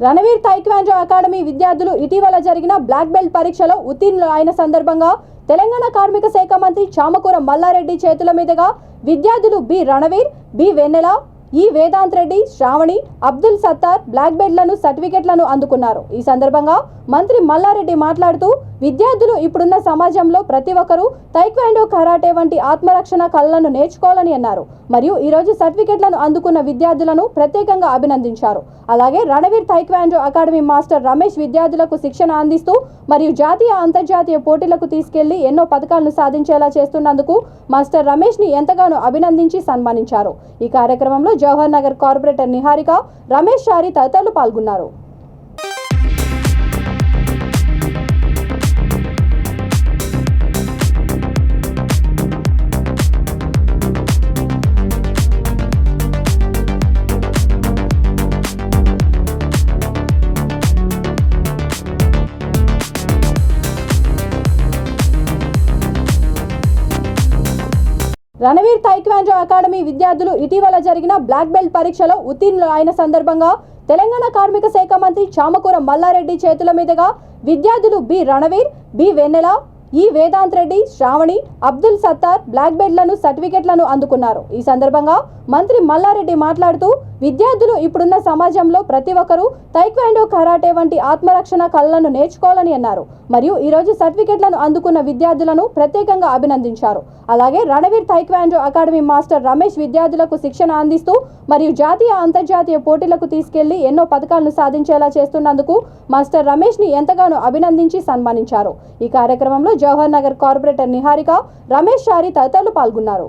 Ranveer taekwondo academy విద్యార్థులు ఇటీవల జరిగిన బ్లాక్ బెల్ట్ పరీక్షలో ఉత్తీర్ణులు అయిన సందర్భంగా తెలంగాణ కార్మిక శాఖ మంత్రి చామకూర మల్లారెడ్డి చేతుల మీదుగా విద్యార్థులు బి రణవీర్, బి వెన్నెల, ఈ వేదాంత్ రెడ్డి, శ్రావణి, అబ్దుల్ సత్తార్ బ్లాక్ బెల్ట్లను సర్టిఫికెట్లను అందుకున్నారు. ఈ సందర్భంగా మంత్రి మల్లారెడ్డి మాట్లాడుతూ విద్యార్థులు ఇప్పుడున్న సమాజంలో ప్రతి ఒక్కరూ తైక్వాండో, కరాటే వంటి ఆత్మరక్షణ కళలను నేర్చుకోవాలని అన్నారు. మరియు ఈరోజు సర్టిఫికెట్లను అందుకున్న విద్యార్థులను ప్రత్యేకంగా అభినందించారు. అలాగే Ranveer taekwondo academy master Ramesh విద్యార్థులకు శిక్షణ అందిస్తూ మరియు జాతీయ, అంతర్జాతీయ పోటీలకు తీసుకెళ్లి ఎన్నో పథకాలను సాధించేలా చేస్తున్నందుకు మాస్టర్ రమేష్ ని ఎంతగానో అభినందించి సన్మానించారు. ఈ కార్యక్రమంలో జవహర్ నగర్ కార్పొరేటర్ నిహారిక, రమేష్ చారి తదితరులు పాల్గొన్నారు. రణవీర్ తైక్వాండో అకాడమీ విద్యార్థులు ఇటీవల జరిగిన బ్లాక్ బెల్ట్ పరీక్షలో ఉత్తీర్ణులు అయిన సందర్భంగా తెలంగాణ కార్మిక శాఖ మంత్రి చామకూర మల్లారెడ్డి చేతుల మీదుగా విద్యార్థులు బి రణవీర్, బి వెన్నెల, ఈ వేదాంత్ రెడ్డి, శ్రావణి, అబ్దుల్ సత్తార్ బ్లాక్ బెల్ట్లను సర్టిఫికెట్లను అందుకున్నారు. ఈ సందర్భంగా మంత్రి మల్లారెడ్డి మాట్లాడుతూ విద్యార్థులు ఇప్పుడున్న సమాజంలో ప్రతి ఒక్కరూ తైక్వాండో, కరాటే వంటి ఆత్మరక్షణ కళలను నేర్చుకోవాలని అన్నారు. మరియు ఈరోజు సర్టిఫికెట్లను అందుకున్న విద్యార్థులను ప్రత్యేకంగా అభినందించారు. అలాగే Ranveer taekwondo academy master Ramesh విద్యార్థులకు శిక్షణ అందిస్తూ మరియు జాతీయ, అంతర్జాతీయ పోటీలకు తీసుకెళ్లి ఎన్నో పథకాలను సాధించేలా చేస్తున్నందుకు మాస్టర్ రమేష్ ని ఎంతగానో అభినందించి సన్మానించారు. ఈ కార్యక్రమంలో జవహర్ నగర్ కార్పొరేటర్ నిహారిక, రమేష్ చారి తదితరులు పాల్గొన్నారు.